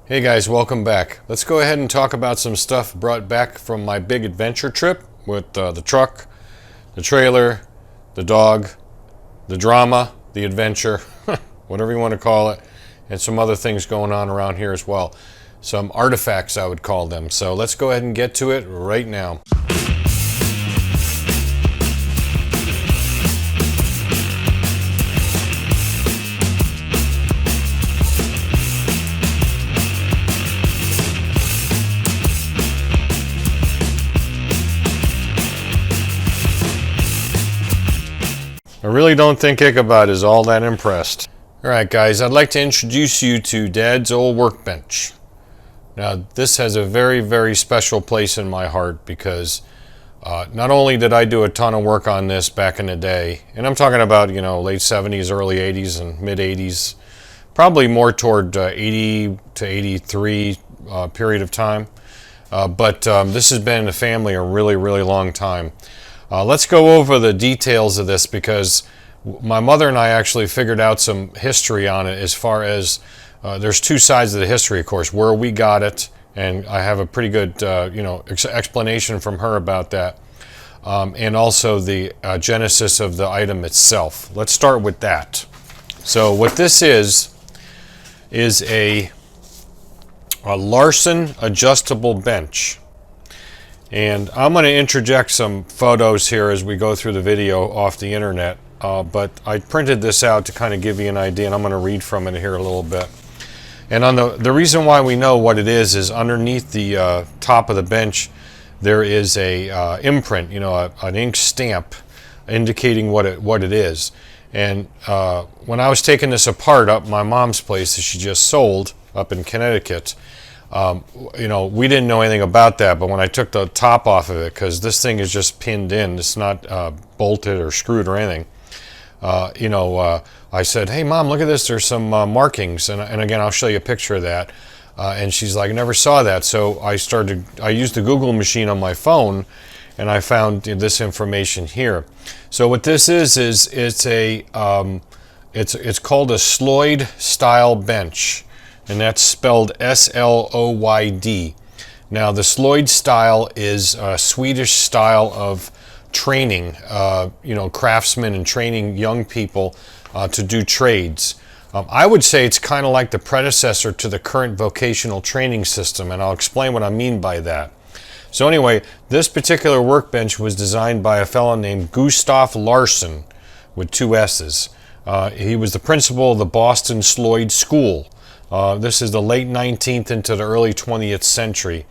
Hey guys, welcome back. Let's go ahead and talk about some stuff brought back from my big adventure trip with the truck, the trailer, the dog, the drama, the adventure, whatever you want to call it, and some other things going on around here as well. Some artifacts, I would call them. So let's go ahead and get to it right now. I really don't think Ichabod is all that impressed. Alright guys, I'd like to introduce you to Dad's old workbench. Now this has a very, very special place in my heart because not only did I do a ton of work on this back in the day, and I'm talking about, late 70s, early 80s, and mid 80s, probably more toward 80 to 83 period of time, but this has been in the family a really, really long time. Let's go over the details of this because my mother and I actually figured out some history on it as far as there's two sides of the history, of course, where we got it, and I have a pretty good explanation from her about that, and also the genesis of the item itself. Let's start with that. So what this is a Larson adjustable bench. And I'm going to interject some photos here as we go through the video off the internet, but I printed this out to kind of give you an idea, and I'm going to read from it here a little bit. And on the reason why we know what it is underneath the top of the bench there is a imprint, an ink stamp indicating what it is. And when I was taking this apart up my mom's place that she just sold up in Connecticut, we didn't know anything about that, but when I took the top off of it, because this thing is just pinned in, it's not bolted or screwed or anything, I said, hey Mom, look at this, there's some markings, and again, I'll show you a picture of that, and she's like, I never saw that. So I used the Google machine on my phone, and I found this information here. So what this is it's called a Sloyd style bench. And that's spelled S-L-O-Y-D. Now, the Sloyd style is a Swedish style of training, craftsmen and training young people to do trades. I would say it's kind of like the predecessor to the current vocational training system, and I'll explain what I mean by that. So anyway, this particular workbench was designed by a fellow named Gustav Larson, with two S's. He was the principal of the Boston Sloyd School. This is the late 19th into the early 20th century.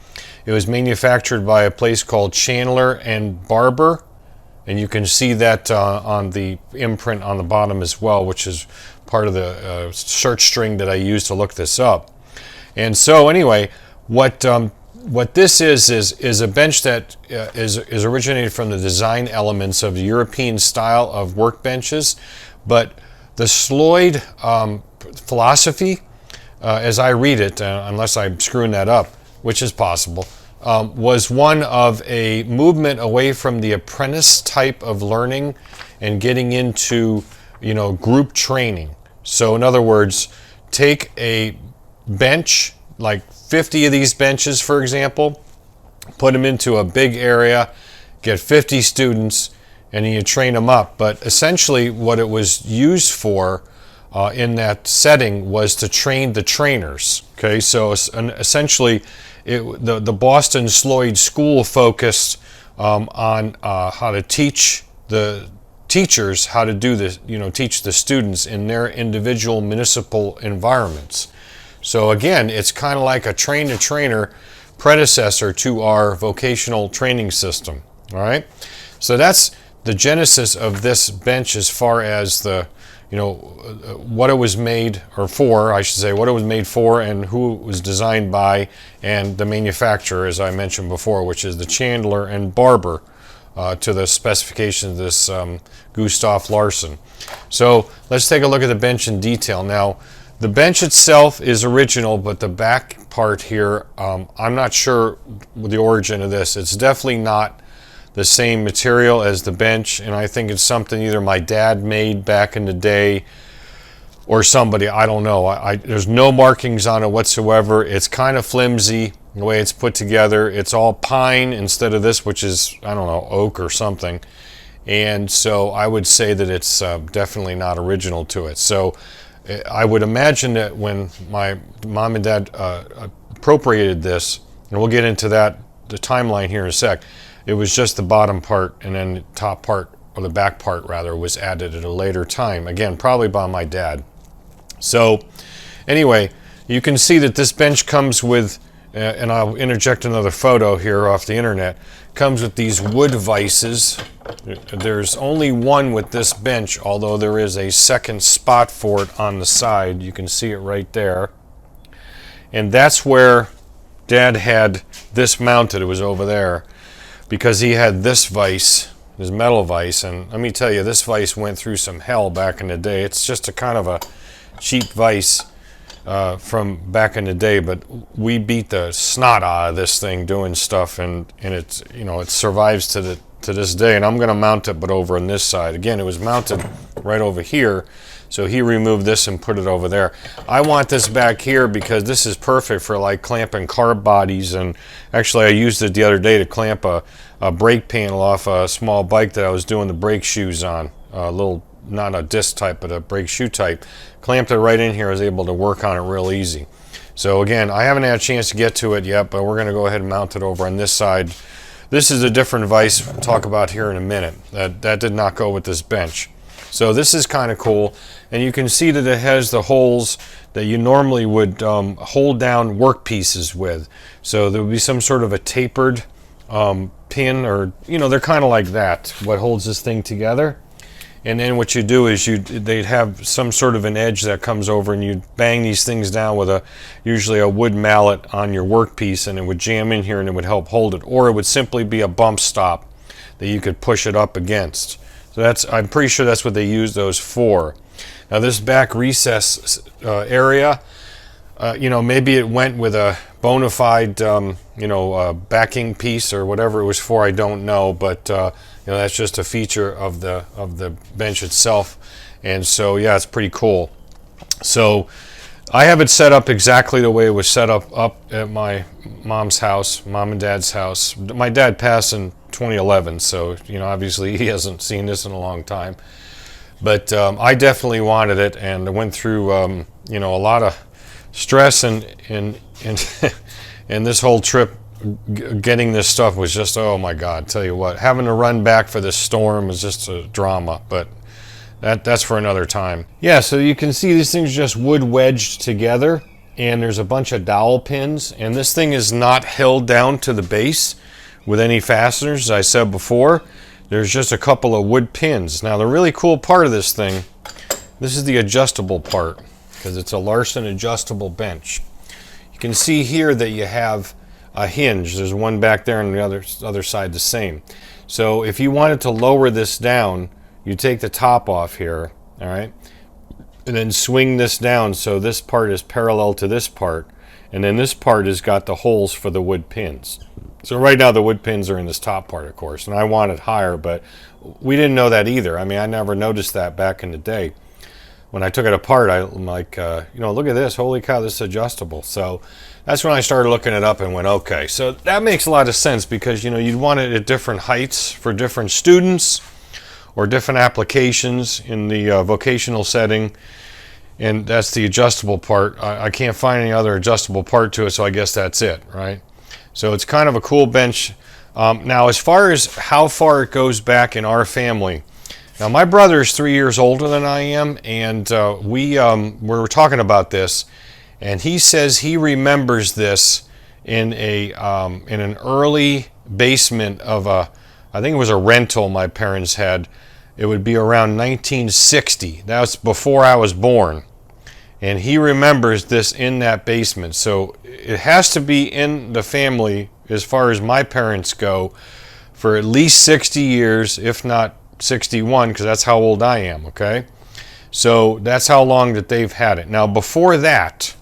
It was manufactured by a place called Chandler and Barber, and you can see that on the imprint on the bottom as well, which is part of the search string that I used to look this up. And so anyway, what this is a bench that is originated from the design elements of the European style of workbenches, but the Sloyd philosophy, as I read it, unless I'm screwing that up, which is possible, was one of a movement away from the apprentice type of learning and getting into, group training. So in other words, take a bench, like 50 of these benches, for example, put them into a big area, get 50 students, and then you train them up. But essentially what it was used for in that setting was to train the trainers. Okay, so essentially the Boston Sloyd School focused on how to teach the teachers how to do this, teach the students in their individual municipal environments. So again, it's kind of like a train-the-trainer predecessor to our vocational training system. All right, so that's the genesis of this bench as far as the what it was made, or for, I should say, what it was made for and who it was designed by, and the manufacturer, as I mentioned before, which is the Chandler and Barber, to the specifications of this Gustav Larson. So let's take a look at the bench in detail. Now, the bench itself is original, but the back part here, I'm not sure the origin of this. It's definitely not the same material as the bench, and I think it's something either my dad made back in the day or somebody, I don't know. There's no markings on it whatsoever. It's kind of flimsy the way it's put together. It's all pine instead of this, which is, I don't know, oak or something. And so I would say that it's definitely not original to it. So I would imagine that when my mom and dad appropriated this, and we'll get into that, the timeline here in a sec, it was just the bottom part, and then the top part, or the back part rather, was added at a later time. Again, probably by my dad. So anyway, you can see that this bench comes with, and I'll interject another photo here off the internet, comes with these wood vices. There's only one with this bench, although there is a second spot for it on the side. You can see it right there. And that's where Dad had this mounted. It was over there because he had this vise, this metal vise, and let me tell you, this vise went through some hell back in the day. It's just a kind of a cheap vise from back in the day, but we beat the snot out of this thing doing stuff, and it's, you know, it survives to this day. And I'm going to mount it, but over on this side. Again, it was mounted right over here, so he removed this and put it over there. I want this back here because this is perfect for like clamping car bodies, and actually I used it the other day to clamp a brake panel off a small bike that I was doing the brake shoes on, a little, not a disc type, but a brake shoe type. Clamped it right in here. I was able to work on it real easy. So again, I haven't had a chance to get to it yet, but we're going to go ahead and mount it over on this side. This is a different vise we'll talk about here in a minute. That did not go with this bench. So this is kind of cool, and you can see that it has the holes that you normally would hold down work pieces with. So there would be some sort of a tapered pin, or, you know, they're kind of like that, what holds this thing together. And then what you do is they'd have some sort of an edge that comes over, and you'd bang these things down with usually a wood mallet on your workpiece, and it would jam in here and it would help hold it. Or it would simply be a bump stop that you could push it up against. So I'm pretty sure that's what they use those for. Now this back recess area, you know, maybe it went with a bona fide, backing piece or whatever it was for. I don't know, but you know, that's just a feature of the bench itself. And so yeah, it's pretty cool. So I have it set up exactly the way it was set up at my mom's house, mom and dad's house. My dad passed in 2011, so you know, obviously he hasn't seen this in a long time. But I definitely wanted it, and I went through you know, a lot of stress and and this whole trip getting this stuff was just, oh my God, tell you what, having to run back for this storm was just a drama, but that's for another time. Yeah, so you can see these things just wood wedged together, and there's a bunch of dowel pins, and this thing is not held down to the base with any fasteners, as I said before. There's just a couple of wood pins. Now the really cool part of this thing, this is the adjustable part, because it's a Larson adjustable bench. You can see here that you have a hinge. There's one back there, and the other side the same. So if you wanted to lower this down, you take the top off here, all right, and then swing this down so this part is parallel to this part, and then this part has got the holes for the wood pins. So right now the wood pins are in this top part, of course, and I want it higher, but we didn't know that either. I mean, I never noticed that back in the day. When I took it apart, I'm like, you know, look at this, holy cow, this is adjustable. So that's when I started looking it up and went, okay. So that makes a lot of sense, because, you know, you'd want it at different heights for different students or different applications in the vocational setting. And that's the adjustable part. I can't find any other adjustable part to it, so I guess that's it, right? So it's kind of a cool bench. Now, as far as how far it goes back in our family, now my brother is 3 years older than I am, and we were talking about this, and he says he remembers this in an early basement of I think it was a rental my parents had. It would be around 1960. That was before I was born. And he remembers this in that basement. So it has to be in the family, as far as my parents go, for at least 60 years, if not 61, because that's how old I am, okay? So that's how long that they've had it. Now before that,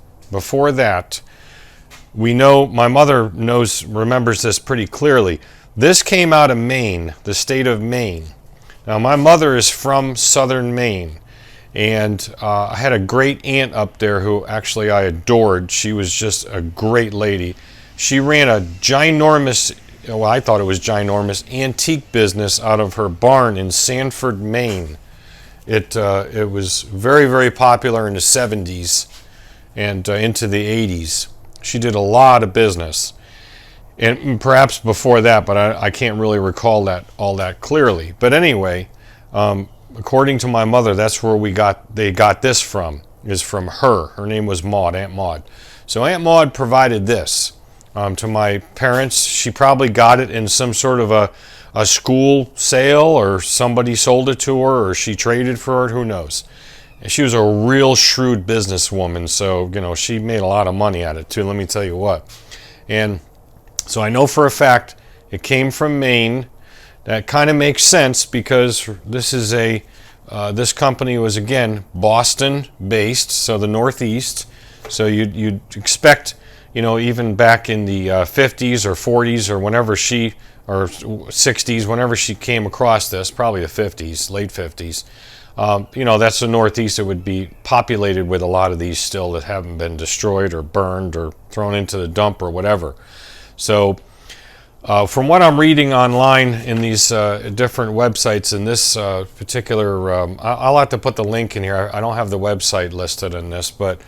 we know, my mother remembers this pretty clearly. This came out of Maine, the state of Maine. Now my mother is from southern Maine, And I had a great aunt up there who actually I adored. She was just a great lady. She ran a ginormous, well, I thought it was ginormous, antique business out of her barn in Sanford, Maine. It was very, very popular in the 70s and into the 80s. She did a lot of business. And perhaps before that, but I can't really recall that all that clearly. But anyway, according to my mother, that's where they got this from, is from her. Her name was Maud, Aunt Maud. So Aunt Maud provided this to my parents. She probably got it in some sort of a school sale, or somebody sold it to her, or she traded for it, who knows. And she was a real shrewd businesswoman, so, you know, she made a lot of money at it too, let me tell you what. And so I know for a fact it came from Maine. That kind of makes sense because this is this company was, again, Boston based, so the Northeast. So you'd expect, you know, even back in the 50s or 40s or whenever or 60s, whenever she came across this, probably the 50s, late 50s, you know, that's the Northeast. It would be populated with a lot of these still that haven't been destroyed or burned or thrown into the dump or whatever. So from what I'm reading online in these different websites, in this particular, I'll have to put the link in here. I don't have the website listed in this, but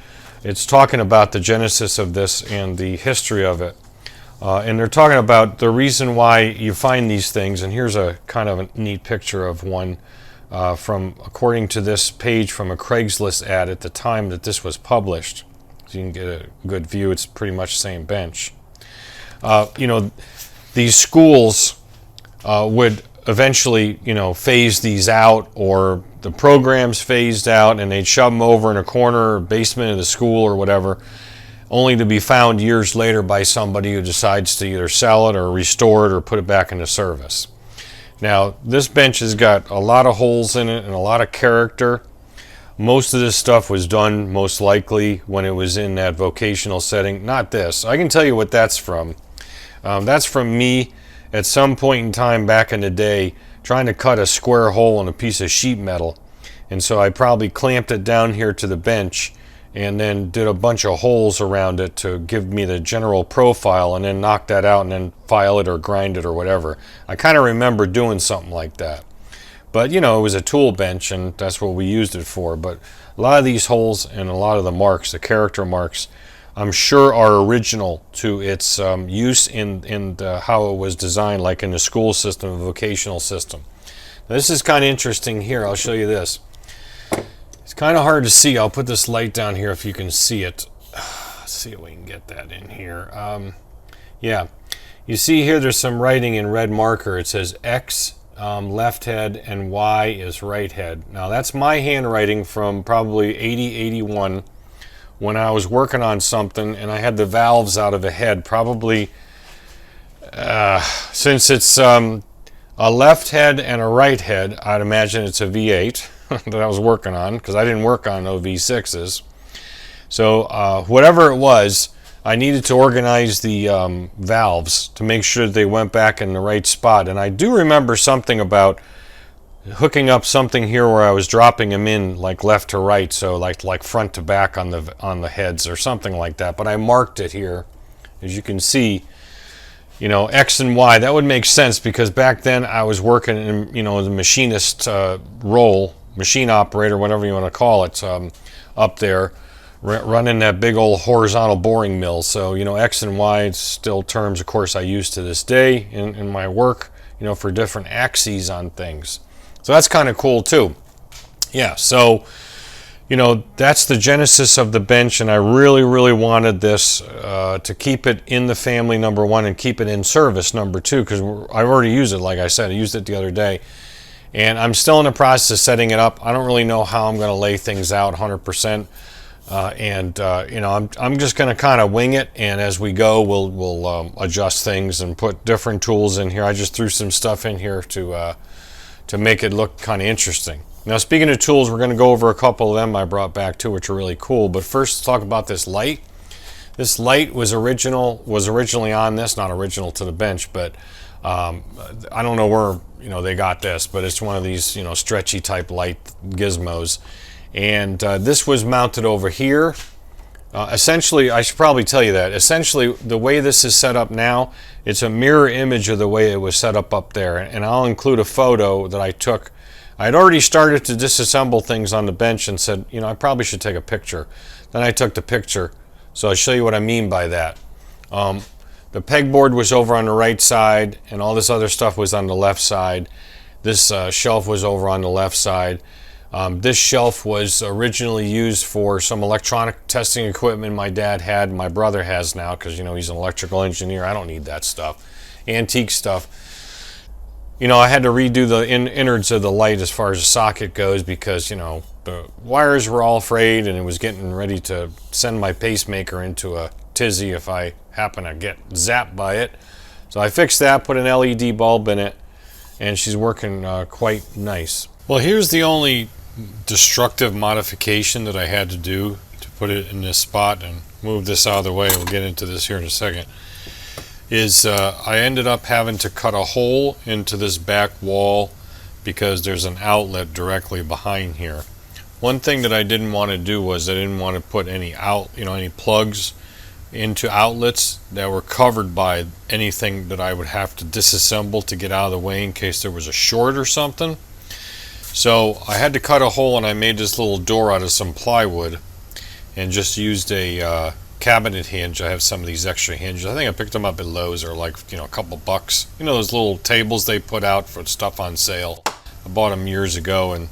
it's talking about the genesis of this and the history of it. And they're talking about the reason why you find these things. And here's a kind of a neat picture of one according to this page, from a Craigslist ad at the time that this was published. So you can get a good view. It's pretty much the same bench. You know, these schools would eventually, you know, phase these out, or the programs phased out, and they'd shove them over in a corner or basement of the school or whatever, only to be found years later by somebody who decides to either sell it or restore it or put it back into service. Now, this bench has got a lot of holes in it and a lot of character. Most of this stuff was done, most likely, when it was in that vocational setting. Not this. I can tell you what that's from. That's from me at some point in time back in the day trying to cut a square hole in a piece of sheet metal. And so I probably clamped it down here to the bench and then did a bunch of holes around it to give me the general profile, and then knock that out and then file it or grind it or whatever. I kind of remember doing something like that. But, you know, it was a tool bench, and that's what we used it for. But a lot of these holes and a lot of the marks, the character marks, I'm sure are original to its use in how it was designed, like in the school system, the vocational system. Now, this is kind of interesting here. I'll show you this. It's kind of hard to see. I'll put this light down here if you can see it. Let's see if we can get that in here. Yeah. You see here there's some writing in red marker. It says X left head and Y is right head. Now that's my handwriting from probably 80, 81 when I was working on something and I had the valves out of a head. Probably since it's a left head and a right head, I'd imagine it's a V8 that I was working on, because I didn't work on no V6s. So whatever it was, I needed to organize the valves to make sure they went back in the right spot. And I do remember something about hooking up something here where I was dropping them in like left to right, so like front to back on the heads or something like that. But I marked it here, as you can see. You know, X and Y, that would make sense because back then I was working in, you know, the machinist role, machine operator, whatever you want to call it, up there, running that big old horizontal boring mill. So, you know, X and Y still terms, of course, I use to this day in my work, you know, for different axes on things. So that's kind of cool too. Yeah, so, you know, that's the genesis of the bench, and I really, really wanted this to keep it in the family, number one, and keep it in service, number two, because I've already used it, like I said. I used it the other day. And I'm still in the process of setting it up. I don't really know how I'm going to lay things out 100%. You know, I'm just going to kind of wing it, and as we go, we'll adjust things and put different tools in here. I just threw some stuff in here to make it look kind of interesting. Now, speaking of tools, we're going to go over a couple of them I brought back too, which are really cool. But first, let's talk about this light. This light was originally on this, not original to the bench, but I don't know where, you know, they got this, but it's one of these, you know, stretchy type light gizmos. And this was mounted over here. Essentially, I should probably tell you that. Essentially, the way this is set up now, it's a mirror image of the way it was set up there. And I'll include a photo that I took. I'd already started to disassemble things on the bench and said, you know, I probably should take a picture. Then I took the picture. So I'll show you what I mean by that. The pegboard was over on the right side, and all this other stuff was on the left side. This shelf was over on the left side. This shelf was originally used for some electronic testing equipment my dad had, my brother has now, because, you know, he's an electrical engineer. I don't need that stuff. Antique stuff. You know, I had to redo the innards of the light as far as the socket goes because, you know, the wires were all frayed and it was getting ready to send my pacemaker into a tizzy if I happen to get zapped by it. So I fixed that, put an LED bulb in it, and she's working quite nice. Well, here's the only destructive modification that I had to do to put it in this spot and move this out of the way. We'll get into this here in a second. Is I ended up having to cut a hole into this back wall because there's an outlet directly behind here. One thing that I didn't want to do was I didn't want to put any any plugs into outlets that were covered by anything that I would have to disassemble to get out of the way in case there was a short or something. So I had to cut a hole, and I made this little door out of some plywood and just used a cabinet hinge. I have some of these extra hinges. I think I picked them up at Lowe's. They're like, you know, a couple bucks. You know those little tables they put out for stuff on sale. I bought them years ago and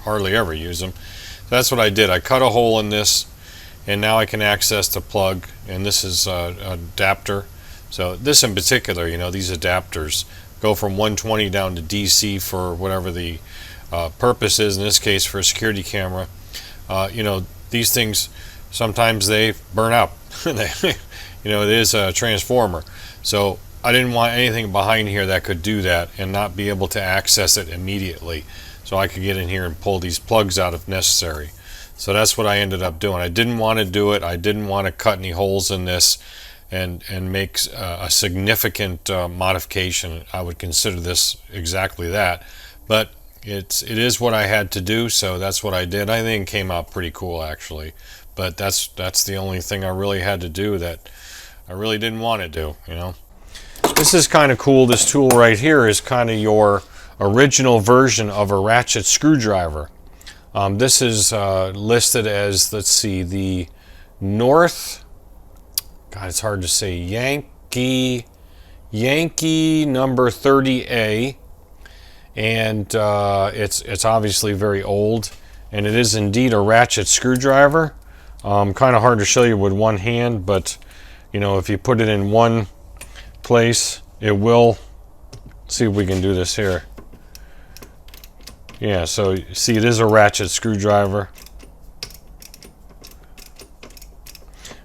hardly ever use them. So that's what I did. I cut a hole in this, and now I can access the plug. And this is an adapter. So this in particular, you know, these adapters go from 120 down to DC for whatever the purpose is. In this case, for a security camera. You know, these things, sometimes they burn out. You know, it is a transformer. So I didn't want anything behind here that could do that and not be able to access it immediately. So I could get in here and pull these plugs out if necessary. So that's what I ended up doing. I didn't want to do it. I didn't want to cut any holes in this and make a significant modification. I would consider this exactly that. But it is what I had to do, so that's what I did. I think it came out pretty cool, actually. But that's the only thing I really had to do that I really didn't want to do, you know. This is kind of cool. This tool right here is kind of your original version of a ratchet screwdriver. This is listed as, let's see, the North, God, it's hard to say, Yankee number 30A. And it's obviously very old, and it is indeed a ratchet screwdriver. Kind of hard to show you with one hand, but you know, if you put it in one place, it will. Let's see if we can do this here. Yeah, so see, it is a ratchet screwdriver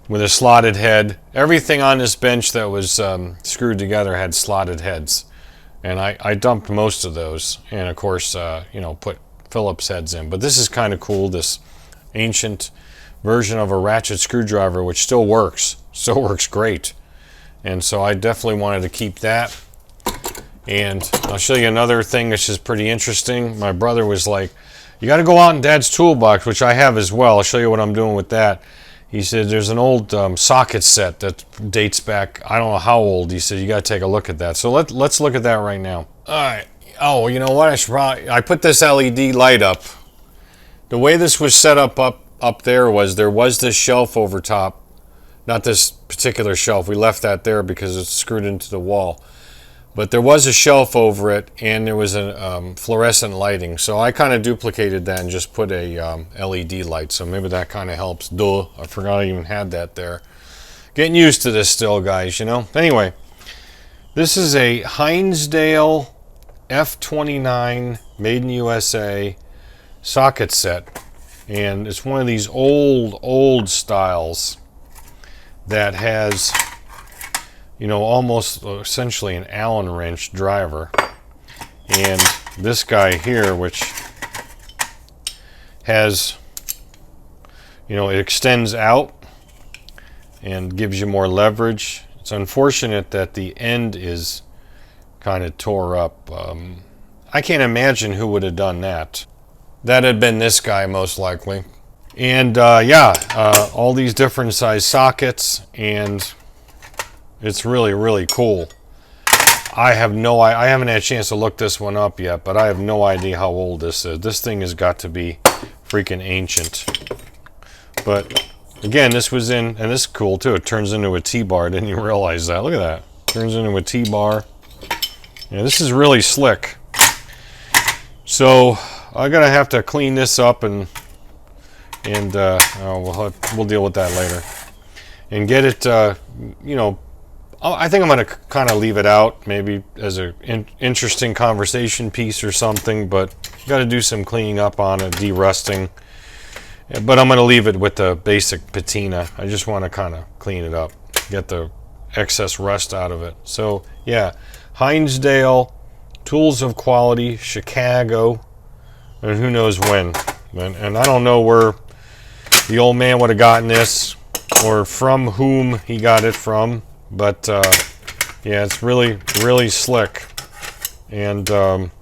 with a slotted head. Everything on this bench that was screwed together had slotted heads. And I dumped most of those, and of course, you know, put Phillips heads in. But this is kind of cool, this ancient version of a ratchet screwdriver, which still works great. And so I definitely wanted to keep that. And I'll show you another thing that's just pretty interesting. My brother was like, you got to go out in Dad's toolbox, which I have as well. I'll show you what I'm doing with that. He said there's an old socket set that dates back, I don't know how old. He said you got to take a look at that. So let's look at that right now. All right. Oh, you know what? I put this LED light up. The way this was set up there was this shelf over top. Not this particular shelf. We left that there because it's screwed into the wall. But there was a shelf over it, and there was a fluorescent lighting. So I kind of duplicated that and just put a LED light. So maybe that kind of helps. Duh, I forgot I even had that there. Getting used to this still, guys, you know. Anyway, this is a Hinsdale F29 made in USA socket set. And it's one of these old styles that has, you know, almost essentially an Allen wrench driver. And this guy here, which has, you know, it extends out and gives you more leverage. It's unfortunate that the end is kind of tore up. I can't imagine who would have done that. that had been this guy most likely. And yeah, all these different size sockets, and it's really, really cool. I haven't had a chance to look this one up yet, but I have no idea how old this is. This thing has got to be freaking ancient. But again, this was in, and this is cool too. It turns into a T-bar. Didn't you realize that? Look at that. Turns into a T-bar. Yeah, this is really slick. So I'm gonna have to clean this up, and we'll deal with that later, and get it. You know, I think I'm going to kind of leave it out, maybe as an interesting conversation piece or something, but got to do some cleaning up on it, de-rusting. But I'm going to leave it with the basic patina. I just want to kind of clean it up, get the excess rust out of it. So yeah, Hinsdale, tools of quality, Chicago, and who knows when. And I don't know where the old man would have gotten this, or from whom he got it from. But yeah, it's really, really slick. And one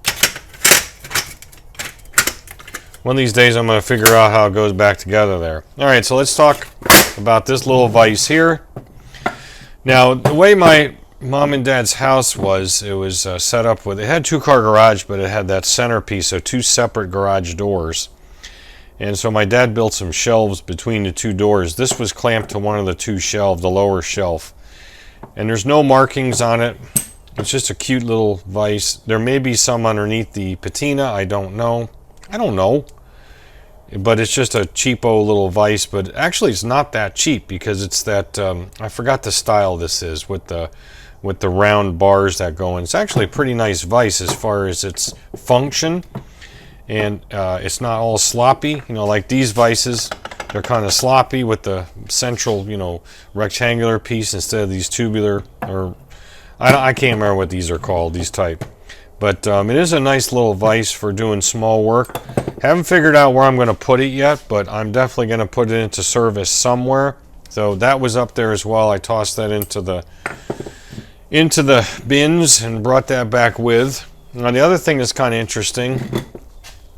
of these days I'm going to figure out how it goes back together there. Alright, so let's talk about this little vise here. Now, the way my mom and dad's house was, it was set up with, it had 2-car garage, but it had that centerpiece, so 2 separate garage doors. And so my dad built some shelves between the 2 doors. This was clamped to one of the 2 shelves, the lower shelf. And there's no markings on it. It's just a cute little vise. There may be some underneath the patina. I don't know. But it's just a cheapo little vise. But actually, it's not that cheap, because it's that I forgot the style this is with the round bars that go in. It's actually a pretty nice vise as far as its function, and it's not all sloppy. You know, like these vices. They're kind of sloppy with the central, you know, rectangular piece instead of these tubular, or I can't remember what these are called, these type. But it is a nice little vise for doing small work. Haven't figured out where I'm going to put it yet, but I'm definitely going to put it into service somewhere. So that was up there as well. I tossed that into the bins and brought that back with. Now the other thing that's kind of interesting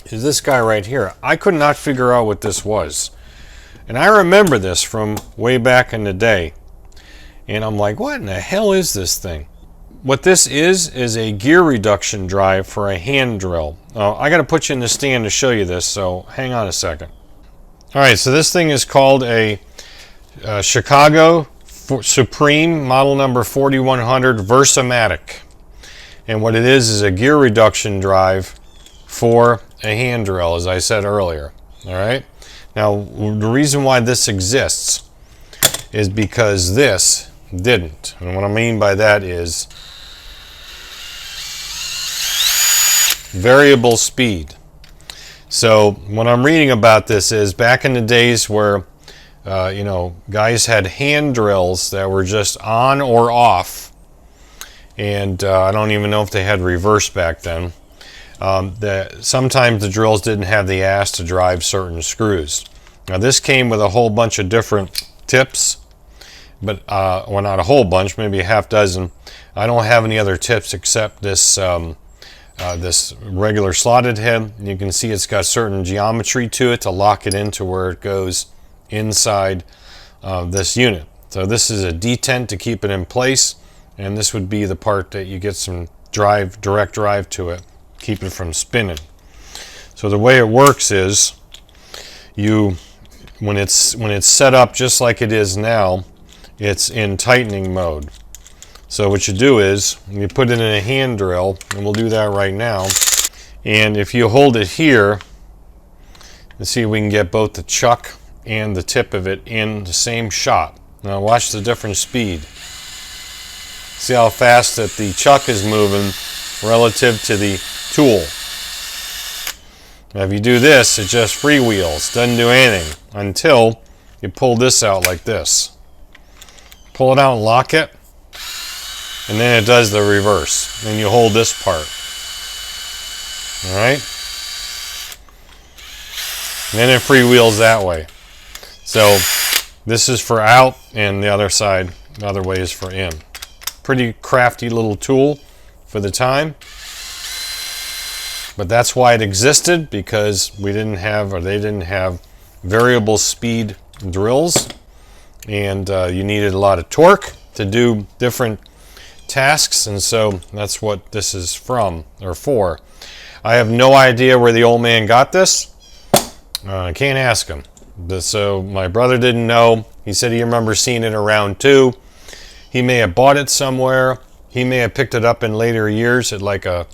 is this guy right here. I could not figure out what this was. And I remember this from way back in the day. And I'm like, what in the hell is this thing? What this is a gear reduction drive for a hand drill. I got to put you in the stand to show you this, so hang on a second. Alright, so this thing is called a Chicago Supreme model number 4100 Versamatic. And what it is a gear reduction drive for a hand drill, as I said earlier. Alright? Now, the reason why this exists is because this didn't. And what I mean by that is variable speed. So what I'm reading about this is back in the days where you know, guys had hand drills that were just on or off, and I don't even know if they had reverse back then. Sometimes the drills didn't have the ass to drive certain screws. Now this came with a whole bunch of different tips, but well, not a whole bunch, maybe a half dozen. I don't have any other tips except this this regular slotted head. You can see it's got certain geometry to it to lock it into where it goes inside this unit. So this is a detent to keep it in place, and this would be the part that you get some direct drive to it, keep it from spinning. So the way it works is when it's set up just like it is now, it's in tightening mode. So what you do is you put it in a hand drill, and we'll do that right now. And if you hold it here, let's see if we can get both the chuck and the tip of it in the same shot. Now watch the different speed. See how fast that the chuck is moving relative to the tool. Now if you do this, it just freewheels, doesn't do anything until you pull this out like this. Pull it out and lock it, and then it does the reverse. Then you hold this part. Alright? And then it freewheels that way. So this is for out, and the other side, the other way is for in. Pretty crafty little tool for the time. But that's why it existed, because we didn't have, or they didn't have, variable speed drills, and you needed a lot of torque to do different tasks, and so that's what this is from, or for. I have no idea where the old man got this. I can't ask him. So my brother didn't know. He said he remembers seeing it around too. He may have bought it somewhere. He may have picked it up in later years at like a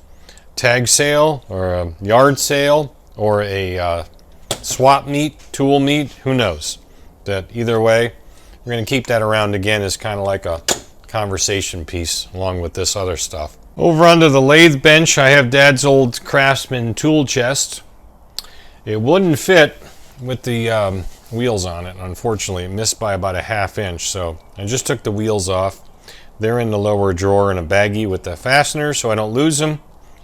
tag sale or a yard sale or a swap meet, tool meet, who knows. That either way, we're going to keep that around again as kind of like a conversation piece along with this other stuff. Over under the lathe bench, I have Dad's old Craftsman tool chest. It wouldn't fit with the wheels on it, unfortunately. It missed by about a ½ inch, so I just took the wheels off. They're in the lower drawer in a baggie with the fasteners so I don't lose them,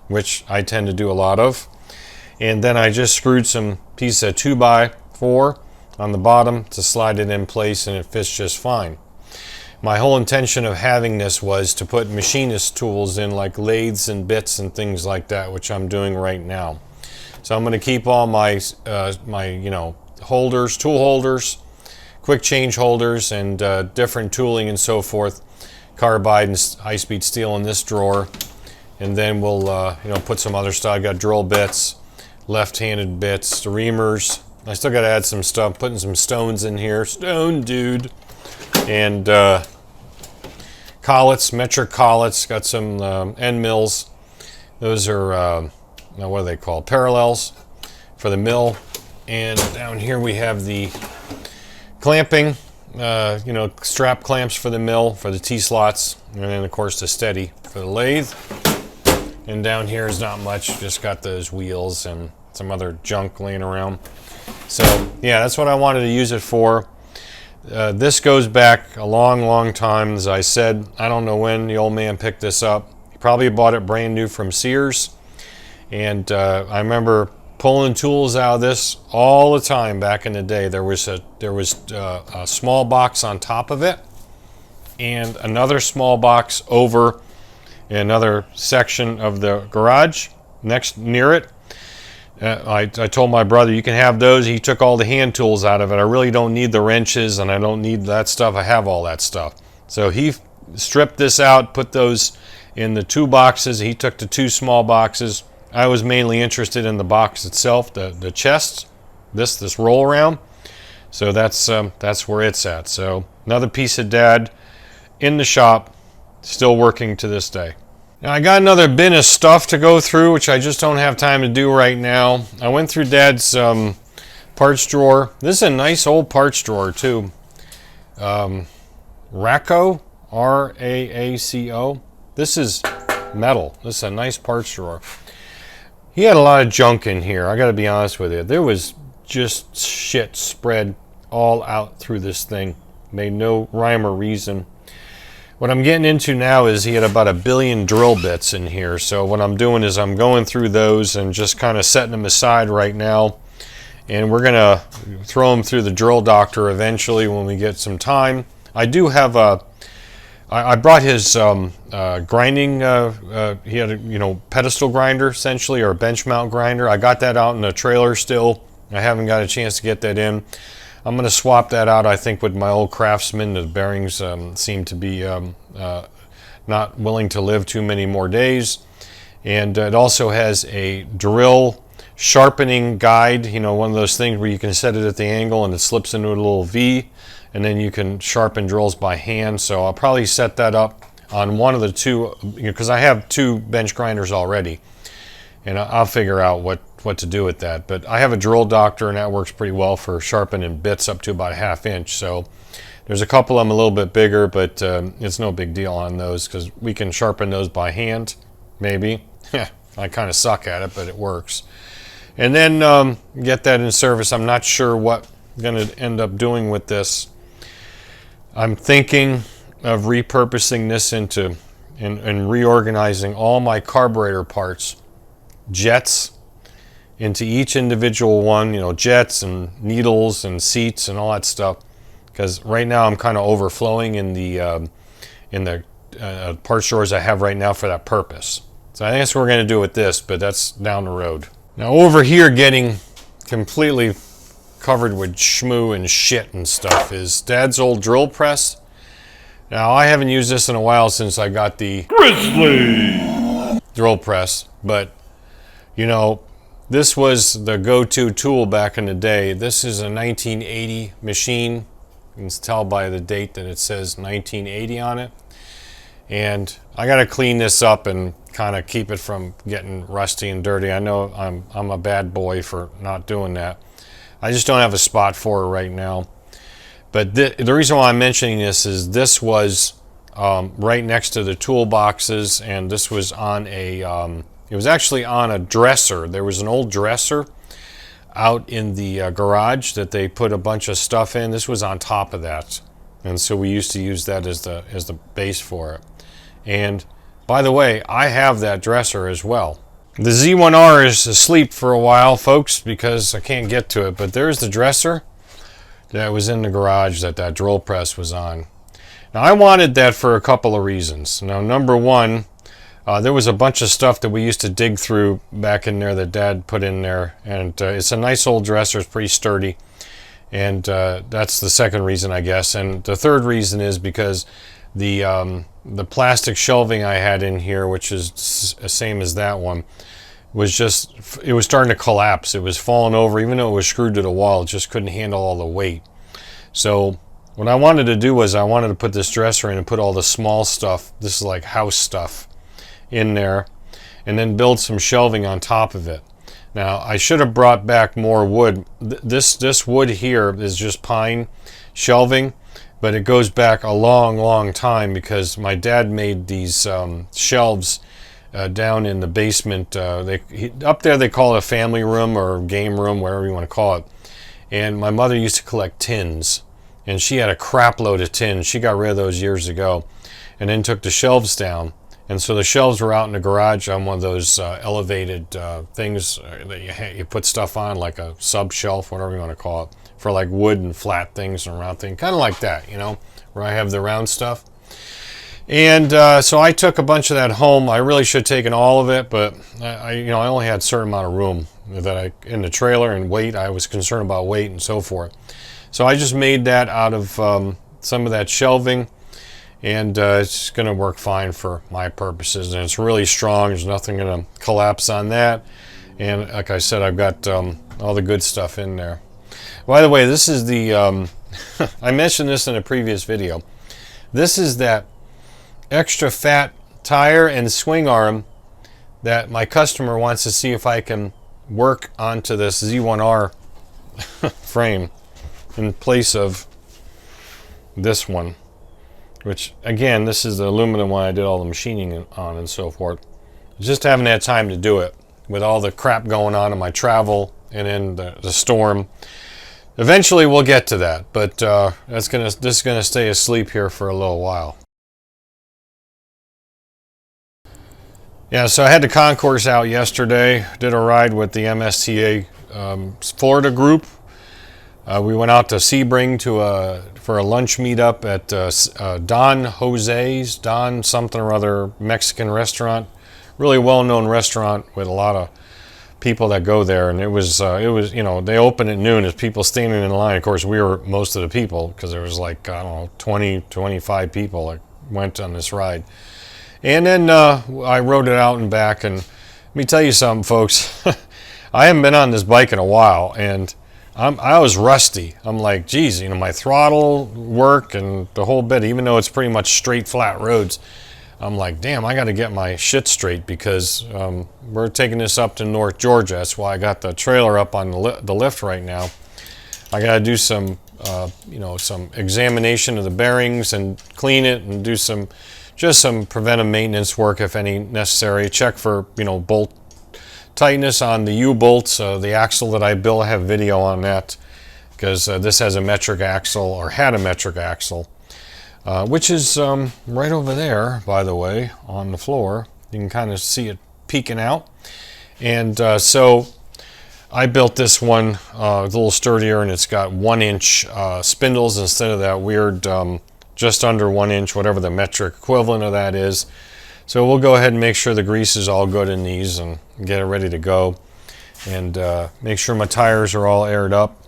which I tend to do a lot of. And then I just screwed some piece of 2x4 on the bottom to slide it in place, and it fits just fine. My whole intention of having this was to put machinist tools in, like lathes and bits and things like that, which I'm doing right now. So I'm going to keep all my holders, tool holders, quick change holders, and different tooling and so forth, carbide and high-speed steel in this drawer, and then we'll put some other stuff. I got drill bits, left-handed bits, the reamers. I still got to add some stuff, putting some stones in here. Stone dude. And collets, metric collets, got some end mills. Those are, what are they called? Parallels for the mill. And down here we have the clamping, strap clamps for the mill, for the T-slots, and then of course the steady for the lathe. And down here is not much, just got those wheels and some other junk laying around. So yeah, that's what I wanted to use it for. This goes back a long time. As I said, I don't know when the old man picked this up. He probably bought it brand new from Sears. And I remember pulling tools out of this all the time back in the day. There was a small box on top of it, and another small box over in another section of the garage near it. I told my brother, you can have those. He took all the hand tools out of it. I really don't need the wrenches, and I don't need that stuff. I have all that stuff. So he stripped this out, put those in the 2 boxes. He took the 2 small boxes. I was mainly interested in the box itself, the chest, this roll around. So that's where it's at. So another piece of Dad in the shop, still working to this day. Now I got another bin of stuff to go through, which I just don't have time to do right now. I went through Dad's parts drawer. This is a nice old parts drawer too. Raaco, R-A-A-C-O. This is metal. This is a nice parts drawer. He had a lot of junk in here, I gotta be honest with you. There was just shit spread all out through this thing. Made no rhyme or reason. What I'm getting into now is he had about 1 billion drill bits in here. So what I'm doing is I'm going through those and just kind of setting them aside right now. And we're gonna throw them through the drill doctor eventually when we get some time. I do have I brought his grinding, he had a pedestal grinder essentially, or a bench mount grinder. I got that out in the trailer still. I haven't got a chance to get that in. I'm going to swap that out, I think, with my old Craftsman. The bearings seem to be not willing to live too many more days. And it also has a drill sharpening guide, one of those things where you can set it at the angle and it slips into a little V, and then you can sharpen drills by hand. So I'll probably set that up on one of the 2, because I have 2 bench grinders already, and I'll figure out what to do with that. But I have a drill doctor, and that works pretty well for sharpening bits up to about a ½ inch. So there's a couple of them a little bit bigger, but it's no big deal on those because we can sharpen those by hand, maybe. I kind of suck at it, but it works. And then get that in service. I'm not sure what I'm going to end up doing with this. I'm thinking of repurposing this into and reorganizing all my carburetor parts, jets, into each individual one, jets and needles and seats and all that stuff. Because right now I'm kind of overflowing in the parts drawers I have right now for that purpose. So I think that's what we're going to do with this, but that's down the road. Now over here, getting completely covered with shmoo and shit and stuff, is Dad's old drill press. Now I haven't used this in a while since I got the Grizzly drill press, but you know, this was the go-to tool back in the day. This is a 1980 machine. You can tell by the date that it says 1980 on it. And I got to clean this up and kind of keep it from getting rusty and dirty. I know I'm a bad boy for not doing that. I just don't have a spot for it right now. But the reason why I'm mentioning this is this was right next to the toolboxes, and this was on a, it was actually on a dresser. There was an old dresser out in the garage that they put a bunch of stuff in. This was on top of that. And so we used to use that as the base for it. And by the way, I have that dresser as well. The Z1R is asleep for a while, folks, because I can't get to it. But there's the dresser that was in the garage that drill press was on. Now I wanted that for a couple of reasons. Now number one, there was a bunch of stuff that we used to dig through back in there that Dad put in there. And it's a nice old dresser. It's pretty sturdy. And that's the second reason, I guess. And the third reason is because the plastic shelving I had in here, which is the same as that one, was just, it was starting to collapse. It was falling over, even though it was screwed to the wall. It just couldn't handle all the weight. So what I wanted to do was I wanted to put this dresser in and put all the small stuff, this is like house stuff, in there, and then build some shelving on top of it. Now I should have brought back more wood. This wood here is just pine shelving, but it goes back a long time because my dad made these shelves down in the basement. Up there they call it a family room or game room, whatever you want to call it. And my mother used to collect tins, and she had a crap load of tins. She got rid of those years ago and then took the shelves down. And so the shelves were out in the garage on one of those elevated things that you put stuff on, like a sub shelf, whatever you want to call it, for like wood and flat things and round things, kind of like that, you know, where I have the round stuff. And so I took a bunch of that home. I really should have taken all of it, but I only had a certain amount of room that in the trailer, and weight. I was concerned about weight and so forth. So I just made that out of some of that shelving. And it's going to work fine for my purposes, and it's really strong. There's nothing going to collapse on that. And like I said, I've got all the good stuff in there. By the way, this is the I mentioned this in a previous video. This is that extra fat tire and swing arm that my customer wants to see if I can work onto this Z1R frame in place of this one. Which, again, this is the aluminum one I did all the machining on and so forth. Just haven't had time to do it with all the crap going on in my travel and in the storm. Eventually we'll get to that, but this is gonna stay asleep here for a little while. Yeah, so I had the concourse out yesterday. Did a ride with the MSTA Florida group. We went out to Sebring for a lunch meetup at Don Jose's, Don something or other Mexican restaurant. Really well-known restaurant with a lot of people that go there. And it was you know, they open at noon. There's people standing in line. Of course, we were most of the people because there was like, I don't know, 20, 25 people that went on this ride. And then I rode it out and back. And let me tell you something, folks. I haven't been on this bike in a while, and I was rusty. I'm like, geez, you know, my throttle work and the whole bit, even though it's pretty much straight, flat roads, I'm like, damn, I got to get my shit straight because we're taking this up to North Georgia. That's why I got the trailer up on the lift right now. I got to do some, you know, some examination of the bearings and clean it and do just some preventive maintenance work if any necessary. Check for, you know, bolt tightness on the U-bolts, the axle that I built. I have video on that because this has a metric axle, or had a metric axle, which is right over there, by the way, on the floor. You can kind of see it peeking out. And so I built this one a little sturdier, and it's got 1-inch spindles instead of that weird just under 1 inch, whatever the metric equivalent of that is. So we'll go ahead and make sure the grease is all good in these and get it ready to go. And make sure my tires are all aired up.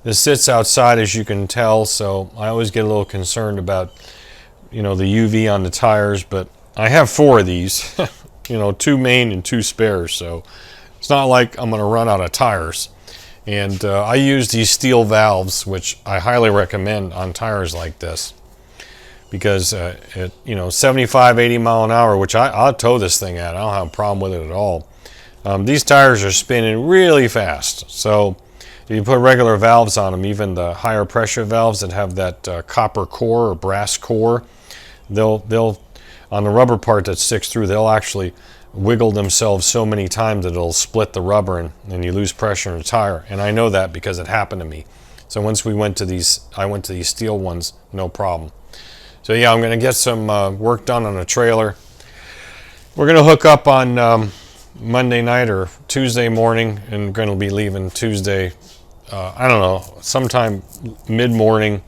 This sits outside, as you can tell, so I always get a little concerned about, you know, the UV on the tires, but I have 4 of these, you know, 2 main and 2 spares, so it's not like I'm going to run out of tires. And I use these steel valves, which I highly recommend on tires like this, because at, you know, 75, 80 mile an hour, which I'll tow this thing at, I don't have a problem with it at all. These tires are spinning really fast, so if you put regular valves on them, even the higher pressure valves that have that copper core or brass core, they'll on the rubber part that sticks through, they'll actually wiggle themselves so many times that it'll split the rubber and you lose pressure in the tire. And I know that because it happened to me. So once we went to these, I went to these steel ones, no problem. So yeah, I'm going to get some work done on a trailer. We're going to hook up on Monday night or Tuesday morning, and going to be leaving Tuesday, I don't know, sometime mid-morning,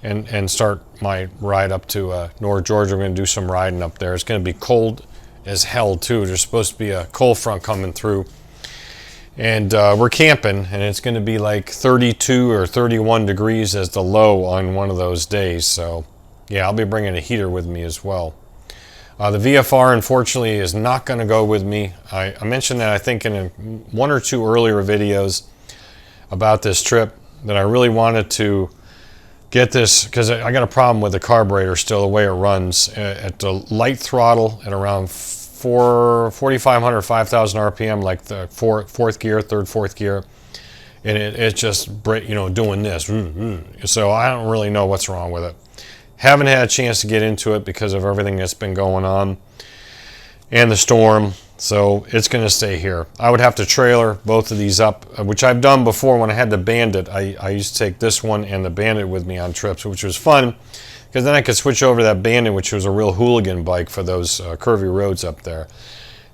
and start my ride up to North Georgia. We're going to do some riding up there. It's going to be cold as hell too. There's supposed to be a cold front coming through, and we're camping, and it's going to be like 32 or 31 degrees as the low on one of those days. So yeah, I'll be bringing a heater with me as well. The VFR, unfortunately, is not going to go with me. I mentioned that, I think, in 1 or 2 earlier videos about this trip, that I really wanted to get this, because I got a problem with the carburetor still, the way it runs. At the light throttle at around 4,500, 5,000 RPM, like the fourth gear, third, fourth gear, and it just, you know, doing this. So I don't really know what's wrong with it. Haven't had a chance to get into it because of everything that's been going on and the storm, so it's going to stay here. I would have to trailer both of these up, which I've done before when I had the Bandit. I used to take this one and the Bandit with me on trips, which was fun, because then I could switch over to that Bandit, which was a real hooligan bike for those curvy roads up there.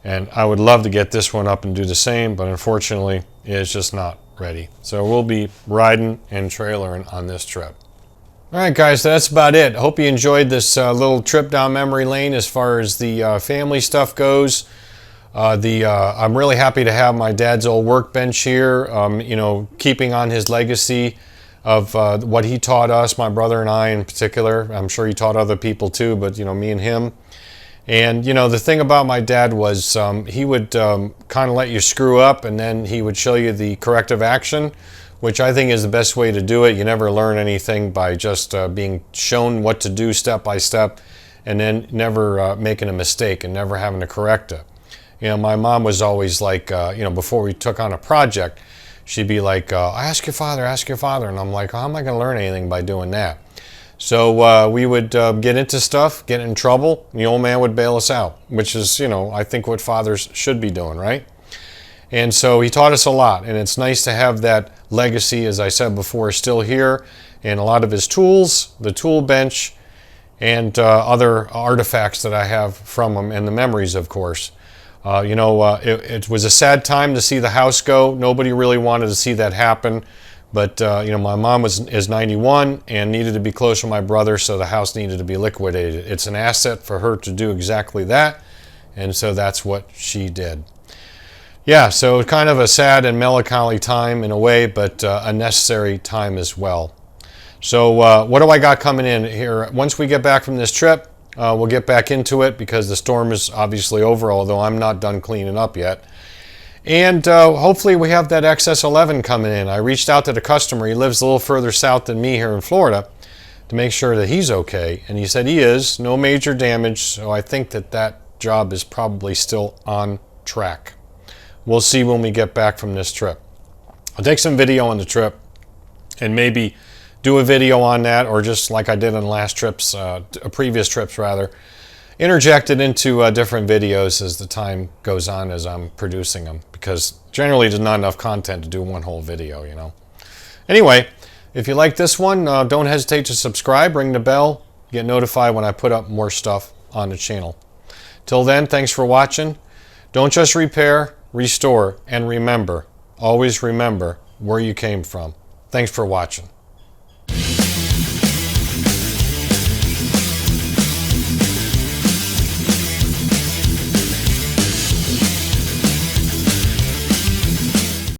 And I would love to get this one up and do the same, but unfortunately, it's just not ready. So we'll be riding and trailering on this trip. Alright guys, so that's about it. I hope you enjoyed this little trip down memory lane as far as the family stuff goes. I'm really happy to have my dad's old workbench here, you know, keeping on his legacy of what he taught us, my brother and I in particular. I'm sure he taught other people too, but you know, me and him. And you know, the thing about my dad was he would kind of let you screw up, and then he would show you the corrective action, which I think is the best way to do it. You never learn anything by just being shown what to do step by step, and then never making a mistake and never having to correct it. You know, my mom was always like, you know, before we took on a project, she'd be like, ask your father, and I'm like, how am I going to learn anything by doing that? So we would get into stuff, get in trouble, and the old man would bail us out, which is, you know, I think what fathers should be doing, right? And so he taught us a lot, and it's nice to have that legacy, as I said before, still here, and a lot of his tools, the tool bench, and other artifacts that I have from him, and the memories, of course. You know, it was a sad time to see the house go. Nobody really wanted to see that happen, but you know, my mom is 91 and needed to be close to my brother, so the house needed to be liquidated. It's an asset for her to do exactly that, and so that's what she did. Yeah, so kind of a sad and melancholy time in a way, but a necessary time as well. So what do I got coming in here? Once we get back from this trip, we'll get back into it, because the storm is obviously over, although I'm not done cleaning up yet. And hopefully we have that XS11 coming in. I reached out to the customer. He lives a little further south than me here in Florida, to make sure that he's okay. And he said he is, no major damage, so I think that that job is probably still on track. We'll see when we get back from this trip. I'll take some video on the trip and maybe do a video on that, or just like I did on last trips, previous trips rather, interject it into different videos as the time goes on as I'm producing them, because generally there's not enough content to do one whole video, you know. Anyway, if you like this one, don't hesitate to subscribe, ring the bell, get notified when I put up more stuff on the channel. Till then, thanks for watching. Don't just repair, restore, and remember, always remember where you came from. Thanks for watching.